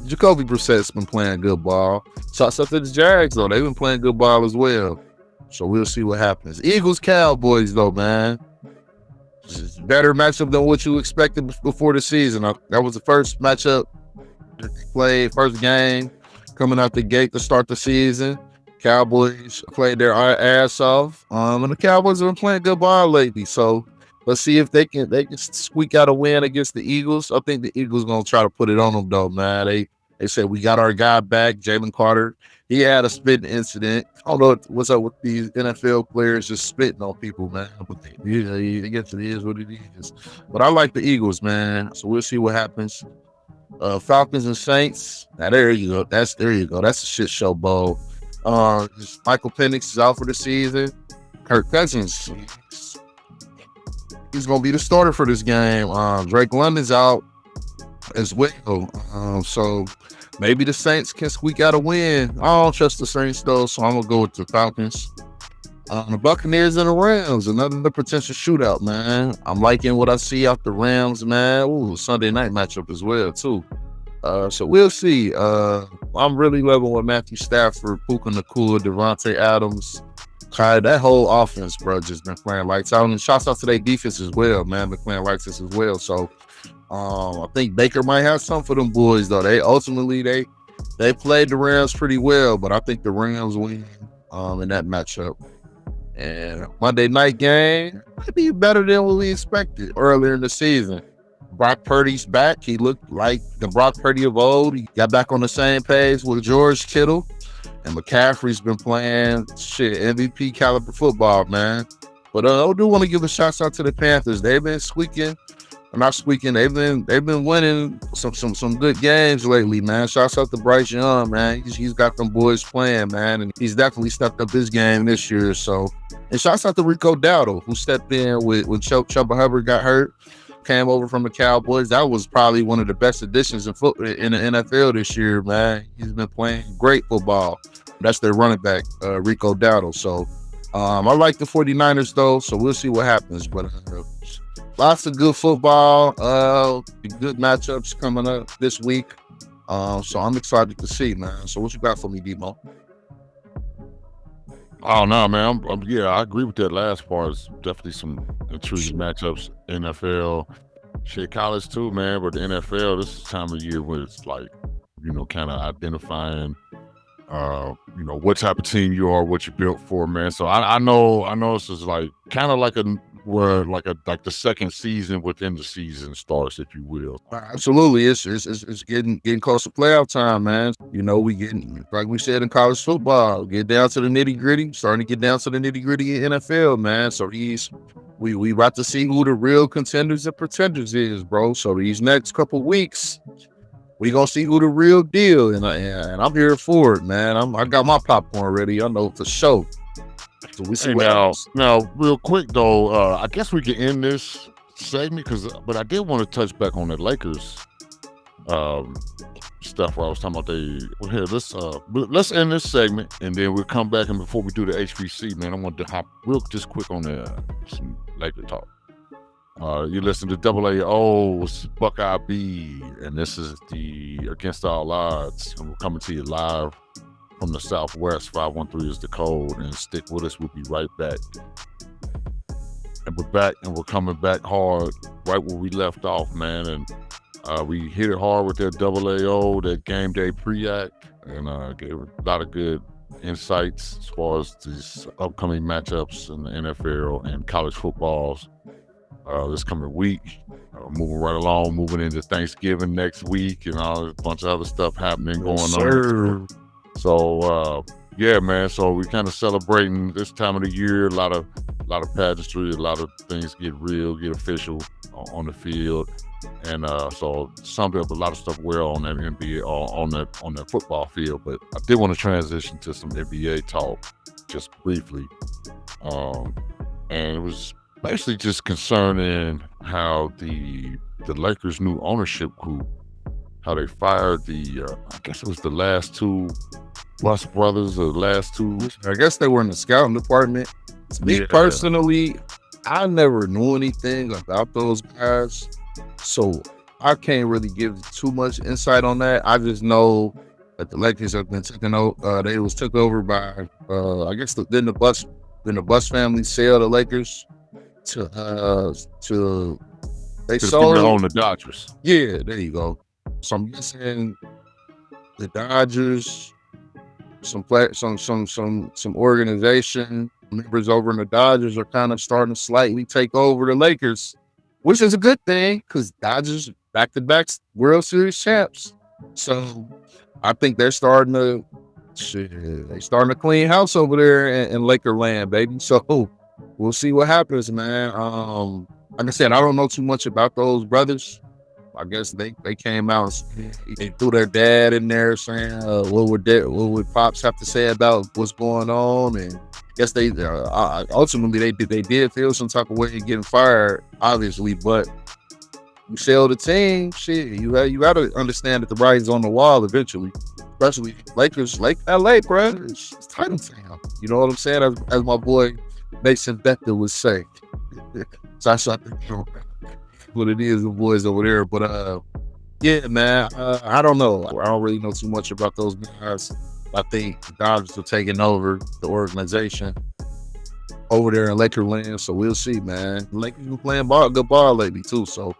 B: Jacoby Brissett's been playing good ball. Shouts out to the Jags though; they've been playing good ball as well. So we'll see what happens. Eagles, Cowboys though, man. Better matchup than what you expected before the season. That was the first matchup that they played, first game coming out the gate to start the season. Cowboys played their ass off, and the Cowboys have been playing good ball lately. So let's see if they can squeak out a win against the Eagles. I think the Eagles gonna try to put it on them though, man. They said we got our guy back, Jalen Carter. He had a spitting incident. I don't know what's up with these NFL players just spitting on people, man. But I guess it is what it is. But I like the Eagles, man. So we'll see what happens. Falcons and Saints. Now there you go. That's a shit show bowl. Michael Penix is out for the season. Kirk Cousins, he's gonna be the starter for this game. Drake London's out as well. So maybe the Saints can squeak out a win. I don't trust the Saints though, so I'm gonna go with the Falcons. The Buccaneers and the Rams, another potential shootout, man. I'm liking what I see out the Rams, man. Ooh, Sunday night matchup as well, too. So we'll see. I'm really loving what Matthew Stafford, Puka Nacua, Devontae Adams, that whole offense, bro, just been playing lights out. And shouts out to their defense as well, man. Been playing lights out as well. So I think Baker might have something for them boys, though. They played the Rams pretty well, but I think the Rams win in that matchup. And Monday night game might be better than what we expected earlier in the season. Brock Purdy's back. He looked like the Brock Purdy of old. He got back on the same page with George Kittle. And McCaffrey's been playing MVP caliber football, man. But I do want to give a shout out to the Panthers. They've been They've been winning some good games lately, man. Shouts out to Bryce Young, man. He's got them boys playing, man, and he's definitely stepped up his game this year. So, and shouts out to Rico Dowdle, who stepped in when Chuba Hubbard got hurt, came over from the Cowboys. That was probably one of the best additions in the NFL this year, man. He's been playing great football. That's their running back, Rico Dowdle. So, I like the 49ers though. So we'll see what happens, but. Lots of good football, good matchups coming up this week. So I'm excited to see, man. So what you got for me, Demo?
A: Oh no, man. I agree with that last part. It's definitely some intriguing matchups. NFL, college too, man. But the NFL, this is the time of year where it's like, kind of identifying, what type of team you are, what you're built for, man. So I know this is like kind of like like the second season within the season starts, if you will.
B: Absolutely, it's getting close to playoff time, man. We getting, like we said in college football, get down to the nitty gritty, starting to get down to the nitty gritty in NFL, man. So we about to see who the real contenders and pretenders is, bro. So these next couple weeks, we gonna see who the real deal, and I'm here for it, man. I got my popcorn ready. I know for sure. So we see
A: now, real quick though, I guess we can end this segment but I did want to touch back on the Lakers stuff where I was talking about let's end this segment and then we'll come back, and before we do the HBC, man, I want to hop real just quick on some Laker talk. You listen to WAO's Buckeye B, and this is the Against All Odds, and we're coming to you live from the Southwest. 513 is the code, and stick with us. We'll be right back. And we're back, and we're coming back hard, right where we left off, man. And we hit it hard with that WAO, that game day pre-act, and gave a lot of good insights as far as these upcoming matchups in the NFL and college footballs this coming week. Moving right along, moving into Thanksgiving next week, and a bunch of other stuff happening going on. So yeah, man. So we kind of celebrating this time of the year. A lot of pageantry, a lot of things get real, get official on the field, and so summed up a lot of stuff well on that NBA or on that football field. But I did want to transition to some NBA talk just briefly, and it was basically just concerning how the Lakers' new ownership group, how they fired I guess it was the last two Buss brothers, or the last two.
B: I guess they were in the scouting department. Me personally, I never knew anything about those guys, so I can't really give too much insight on that. I just know that the Lakers have been taken over. They was took over by, I guess, then the Buss family sell the Lakers to they sold
A: on the Dodgers.
B: Yeah, there you go. So I'm guessing the Dodgers, some organization members over in the Dodgers are kind of starting to slightly take over the Lakers, which is a good thing because Dodgers back-to-back World Series champs. So I think they're starting to clean house over there in Laker land, baby. So we'll see what happens, man. Like I said, I don't know too much about those brothers. I guess they came out and they threw their dad in there saying, what would Pops have to say about what's going on? And I guess they ultimately they did feel some type of way of getting fired, obviously, but you sell the team, shit. You got to understand that the writing's on the wall eventually. Especially Lakers, LA, bro. It's title town. You know what I'm saying? As my boy Mason Bector would say. So I think what it is, the boys over there. But yeah, man. I don't know. I don't really know too much about those guys. I think the Dodgers are taking over the organization over there in Laker land. So we'll see, man. Lakers been playing good ball lately too. So.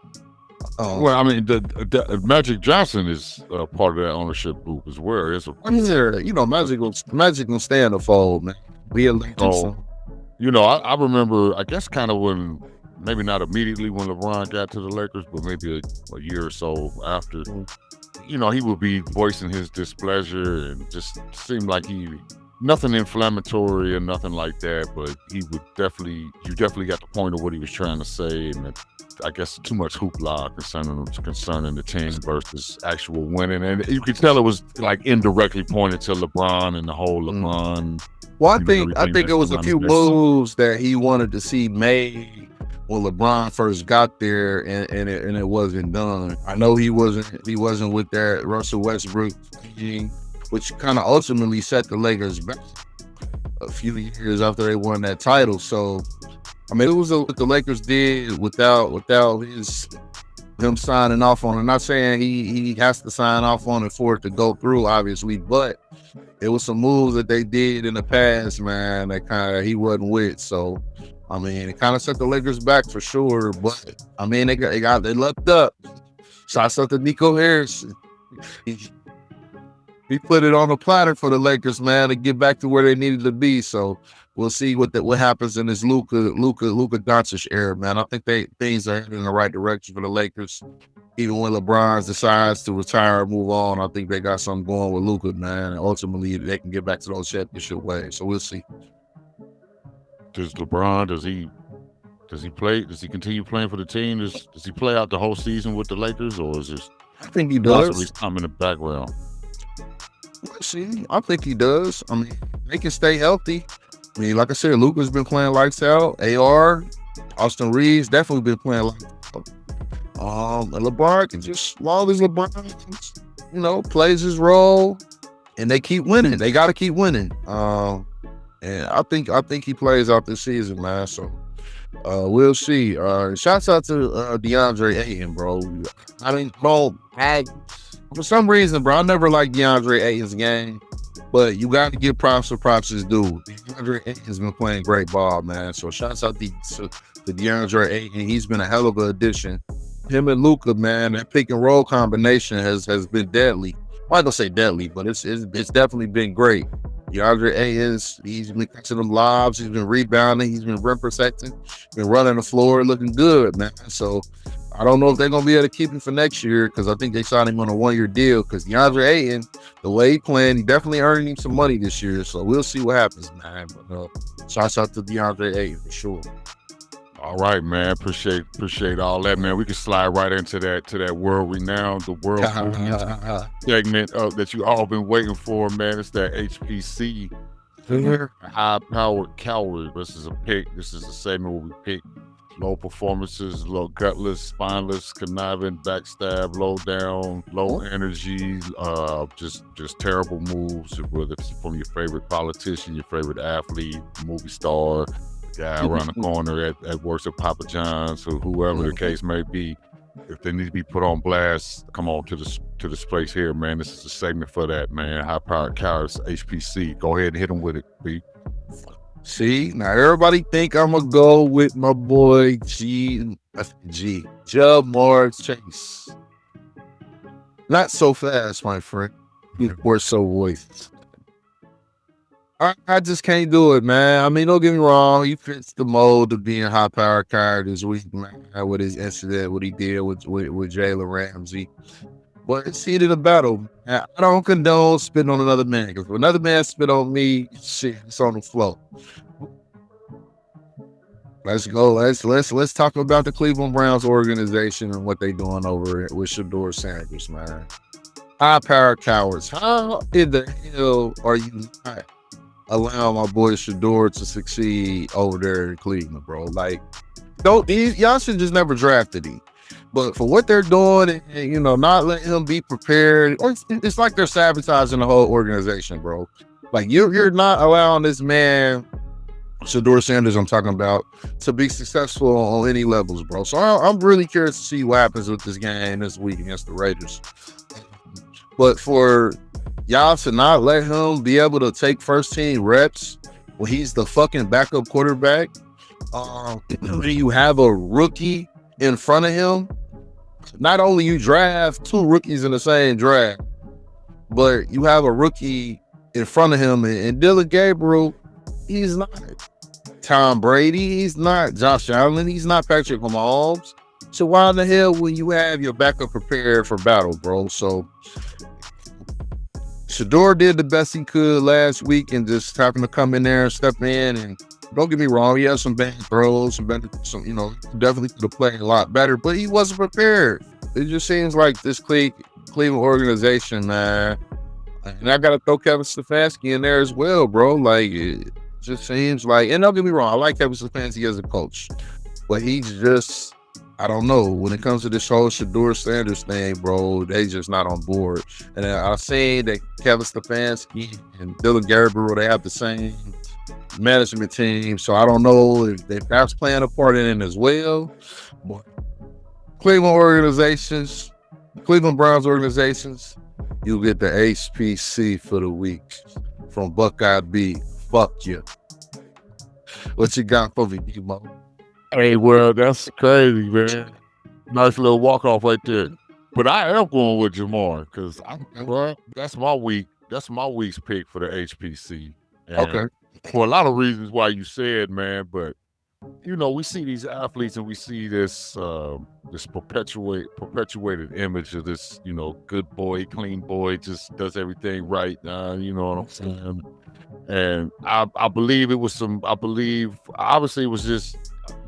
A: Well, I mean, the Magic Johnson is part of that ownership group as well.
B: Magic will stay in the fold, man. We elected some.
A: I remember, I guess, kind of when, maybe not immediately when LeBron got to the Lakers, but maybe a year or so after. He would be voicing his displeasure and just seemed like nothing inflammatory or nothing like that, but you definitely got the point of what he was trying to say, and I guess too much hoopla concerning the team versus actual winning, and you could tell it was like indirectly pointed to LeBron and the whole LeBron.
B: Well, I think it was a few moves that he wanted to see made when LeBron first got there, and it wasn't done. I know he wasn't with that Russell Westbrook thing, which kind of ultimately set the Lakers back a few years after they won that title. So, I mean, it was what the Lakers did without him signing off on it. I'm not saying he has to sign off on it for it to go through, obviously, but it was some moves that they did in the past, man, that kind of he wasn't with. So, I mean, it kind of set the Lakers back for sure. But I mean, they lucked up. Shots out to Nico Harrison. He put it on the platter for the Lakers, man, to get back to where they needed to be. So we'll see what happens in this Luka Doncic era, man. I think things are heading in the right direction for the Lakers. Even when LeBron decides to retire and move on, I think they got something going with Luka, man. And ultimately, they can get back to those championship ways. So we'll see.
A: Does LeBron, does he play? Does he continue playing for the team? Does he play out the whole season with the Lakers, or is this?
B: I think he does.
A: Possibly come in the background.
B: See, I think he does. I mean, they can stay healthy. I mean, like I said, Luka's been playing lights out. AR, Austin Reeves definitely been playing lights out. And LeBron can just, as long as LeBron, plays his role, and they keep winning. They got to keep winning. And I think he plays out this season, man. So we'll see. Shouts out to DeAndre Ayton, bro. I mean, bro, for some reason, bro, I never liked DeAndre Ayton's game, but you got to give props where props is due. DeAndre Ayton's been playing great ball, man. So shouts out to DeAndre Ayton. He's been a hell of an addition. Him and Luka, man, that pick and roll combination has been deadly. Well, I don't say deadly, but it's definitely been great. DeAndre Ayton's, he's been catching them lobs, he's been rebounding, he's been rim protecting, been running the floor, looking good, man. So I don't know if they're going to be able to keep him for next year, because I think they signed him on a 1-year deal, because DeAndre Ayton, the way he playing, he definitely earning him some money this year. So we'll see what happens, man. But shouts out to DeAndre Ayton for sure.
A: All right, man. Appreciate all that, man. We can slide right into that world renowned, the world segment that you all been waiting for, man. It's that HPC, high-powered coward. This is a pick. This is a segment where we pick low performances, low gutless, spineless, conniving, backstab, low down, low energy, just terrible moves, whether it's from your favorite politician, your favorite athlete, movie star, guy around the corner at works at Papa John's, or whoever the case may be. If they need to be put on blast, come on to this place here, man. This is a segment for that, man. High powered cowards, HPC. Go ahead and hit them with it, B.
B: See, now everybody think I'm gonna go with my boy Jamar Chase. Not so fast, my friend. Or so voice. I just can't do it, man. I mean, don't get me wrong. He fits the mold of being high power card this week, man. With his incident, what he did with Jalen Ramsey. But it's heated a battle. I don't condone spitting on another man. Because if another man spit on me, shit, it's on the floor. Let's go. Let's talk about the Cleveland Browns organization and what they doing over with Shado Sanders, man. High power cowards. How in the hell are you not allowing my boy Shador to succeed over there in Cleveland, bro? Like, y'all should just never drafted him. But for what they're doing and not letting him be prepared, or it's like they're sabotaging the whole organization, bro. Like you're not allowing this man, Shador Sanders, I'm talking about, to be successful on any levels, bro. So I'm really curious to see what happens with this game this week against the Raiders. But for y'all to not let him be able to take first team reps when he's the fucking backup quarterback, you have a rookie in front of him. Not only you draft two rookies in the same draft, but you have a rookie in front of him, and Dylan Gabriel, he's not Tom Brady, he's not Josh Allen, he's not Patrick Mahomes. So why in the hell will you have your backup prepared for battle, bro? So Shador did the best he could last week and just happened to come in there and step in. And don't get me wrong, he had some bad throws, definitely could have played a lot better, but he wasn't prepared. It just seems like this Cleveland organization, man. And I got to throw Kevin Stefanski in there as well, bro. Like, it just seems like, and don't get me wrong, I like Kevin Stefanski as a coach, but he's just, I don't know. When it comes to this whole Shador Sanders thing, bro, they just not on board. And I've seen that Kevin Stefanski and Dylan Gabriel, they have the same management team. So I don't know if that's playing a part in it as well. But Cleveland Browns organizations, you'll get the HPC for the week from Buckeye B. Fuck you. What you got for me, Demo?
A: Hey, well, that's crazy, man. Nice little walk-off right there. But I am going with Jamar because that's my week. That's my week's pick for the HPC. And
B: Okay.
A: for a lot of reasons why you said, man, but we see these athletes and we see this this perpetuated image of this, good boy, clean boy, just does everything right. You know what I'm saying? And I believe obviously it was just,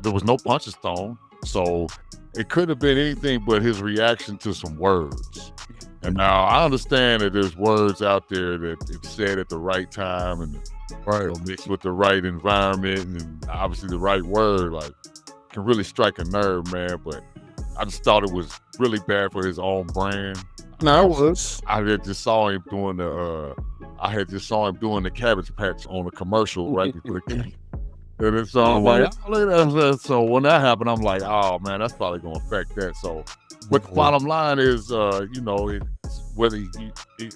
A: there was no punches thrown. So it could have been anything but his reaction to some words. And now I understand that there's words out there that it's said at the right time and mixed with the right environment and obviously the right word, like, can really strike a nerve, man. But I just thought it was really bad for his own brand.
B: No, it was.
A: I had just saw him doing the Cabbage Patch on a commercial right before the game. And it's like, so when that happened, I'm like, oh man, that's probably gonna affect that. So, but the bottom line is,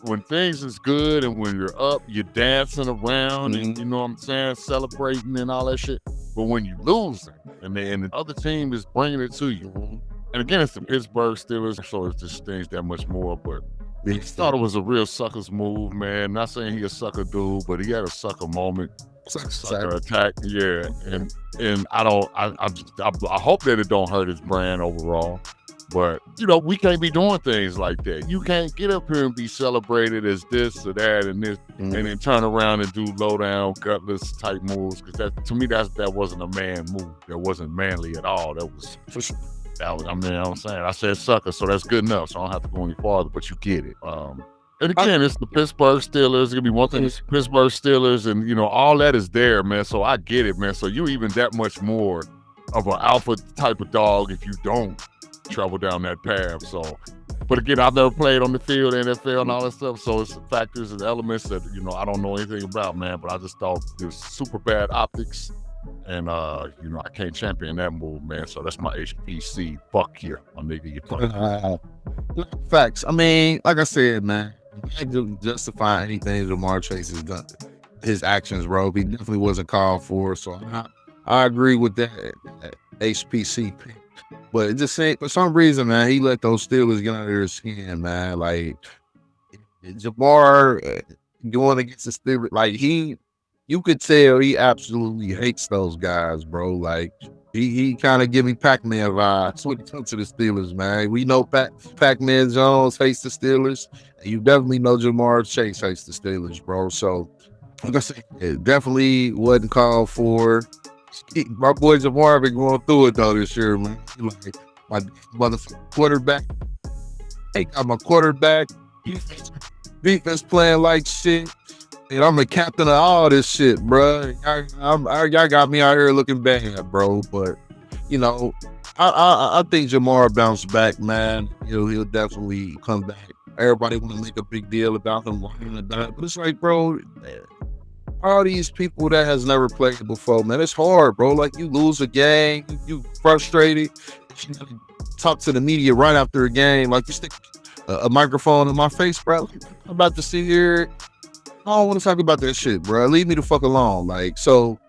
A: when things is good and when you're up, you're dancing around and you know what I'm saying, celebrating and all that shit. But when you losing and the other team is bringing it to you, and again, it's the Pittsburgh Steelers, so it just stings that much more. But I thought it was a real sucker's move, man. Not saying he a sucker dude, but he had a sucker moment. Sucker attack, yeah, and I hope that it don't hurt his brand overall, but we can't be doing things like that. You can't get up here and be celebrated as this or that and this, and then turn around and do low down, gutless type moves. Because to me, that wasn't a man move. That wasn't manly at all. I'm saying, I said sucker, so that's good enough. So I don't have to go any farther, but you get it. And again, it's the Pittsburgh Steelers. It's gonna be one thing. It's Pittsburgh Steelers, and all that is there, man. So I get it, man. So you're even that much more of an alpha type of dog if you don't travel down that path. So, but again, I've never played on the field, NFL, and all that stuff. So it's factors and elements that I don't know anything about, man. But I just thought it was super bad optics, and I can't champion that move, man. So that's my HPC. Fuck you, my nigga. You fuck.
B: Facts. I mean, like I said, man. I can't justify anything Jamar Chase has done. His actions, bro, he definitely wasn't called for. So I agree with that HPC pick. But it just seemed, for some reason, man, he let those Steelers get under his skin, man. Like, Jamar going against the Steelers, like, you could tell he absolutely hates those guys, bro. Like, He kind of give me Pac-Man vibes when it comes to the Steelers, man. We know Pac-Man Jones hates the Steelers, and you definitely know Jamar Chase hates the Steelers, bro. So, like I said, it definitely wasn't called for. My boy Jamar been going through it though this year, man. Like my motherfucking quarterback. Hey, got my quarterback. Defense playing like shit. And I'm the captain of all this shit, bro. Y'all got me out here looking bad, bro. But you know, I think Jamar bounced back, man. He'll definitely come back. Everybody want to make a big deal about him, but it's like, bro, all these people that has never played before, man, it's hard, bro. Like you lose a game, you frustrated. You gotta talk to the media right after a game, like you stick a microphone in my face, bro. I'm about to sit here. I don't want to talk about that shit, bro. Leave me the fuck alone. Like, so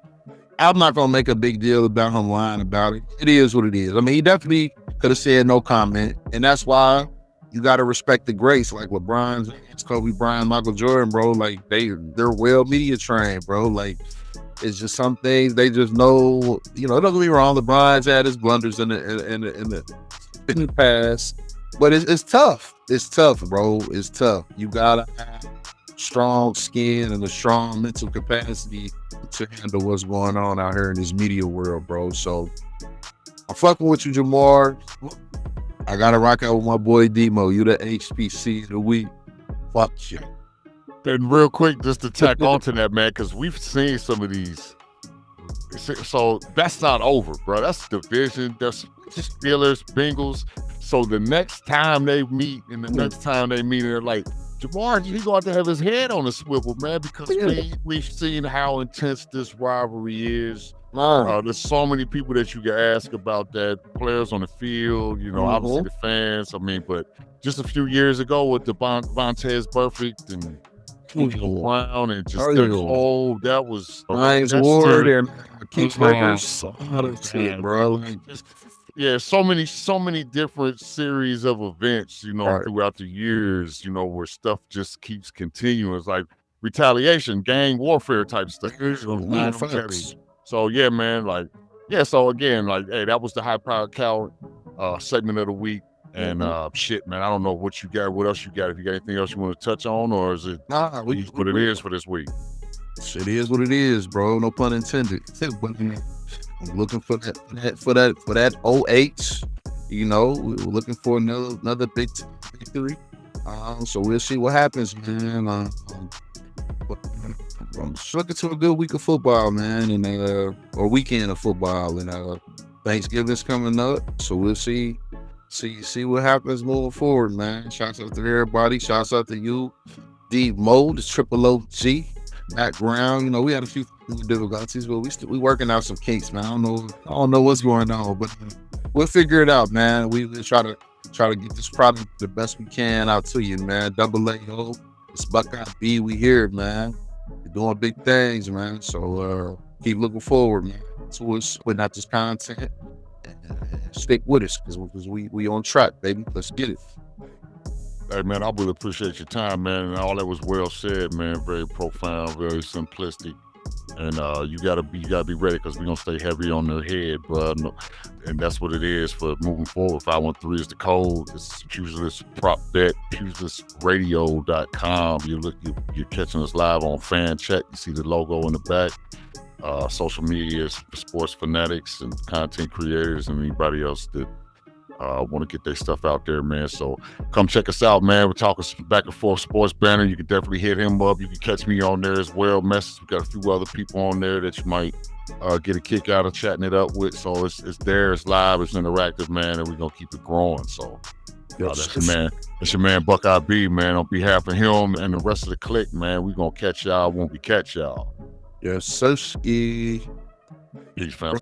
B: I'm not gonna make a big deal about him lying about it. It is what it is. I mean, he definitely could have said no comment, and that's why you gotta respect the greats like LeBron, Kobe Bryant, Michael Jordan, bro. Like they're well media trained, bro. Like it's just some things they just know. Don't get me wrong. LeBron's had his blunders in the past, but it's tough. It's tough, bro. It's tough. You gotta have strong skin and a strong mental capacity to handle what's going on out here in this media world, bro. So I'm fucking with you, Jamar. I gotta rock out with my boy Demo. You the HPC of the week. Fuck you.
A: And real quick, just to tack onto that, man, because we've seen some of these. So that's not over, bro. That's division. That's Steelers, Bengals. So the next time they meet, and they're like, Jamar, he going to have his head on a swivel, man, because we've seen how intense this rivalry is. There's so many people that you can ask about that, players on the field, obviously the fans. I mean, but just a few years ago with the Vontaze Burfict and Brown and just Cole, that was
B: Ryan's Ward and Kingsmakers, bro.
A: Yeah, so many different series of events, throughout the years, where stuff just keeps continuing. It's like retaliation, gang warfare type stuff. So yeah, man, so again, hey, that was the high powered count segment of the week. And shit, man, I don't know what you got, what else you got. If you got anything else you want to touch on, or is it what it is for this week?
B: It is what it is, bro. No pun intended. I'm looking for that OH. We're looking for another big victory. So we'll see what happens, man. I'm just looking to a good week of football, man, and or weekend of football, and Thanksgiving's coming up, so we'll see what happens moving forward, man. Shouts out to everybody. Shouts out to you, D Mo, the Triple OG background. We had a few difficulties, but we working out some kinks, man. I don't know what's going on, but we'll figure it out, man. We try to get this product the best we can out to you, man. WAO, it's Buckeye B. We here, man. We're doing big things, man. So keep looking forward, man, to us putting out this content. Stick with us because we on track, baby. Let's get it.
A: Hey, man, I really appreciate your time, man. And all that was well said, man. Very profound, very simplistic. And you gotta be ready because we're gonna stay heavy on the head, bro. And that's what it is for moving forward. 513 is the code. It's Pugilist Prop Bet, PugilistRadio.com. You're catching us live on Fan Check. You see the logo in the back. Social media for sports fanatics and content creators and anybody else that want to get their stuff out there, man. So come check us out, man. We're talking some back and forth sports banner. You can definitely hit him up. You can catch me on there as well. Message. We got a few other people on there that you might get a kick out of chatting it up with. So it's there, it's live, it's interactive, man, and we're gonna keep it growing. So that's your man Buckeye B, man. On behalf of him and the rest of the clique, man, we're gonna catch y'all when we catch y'all.
B: Yes, Sirski.
A: Peace, fam.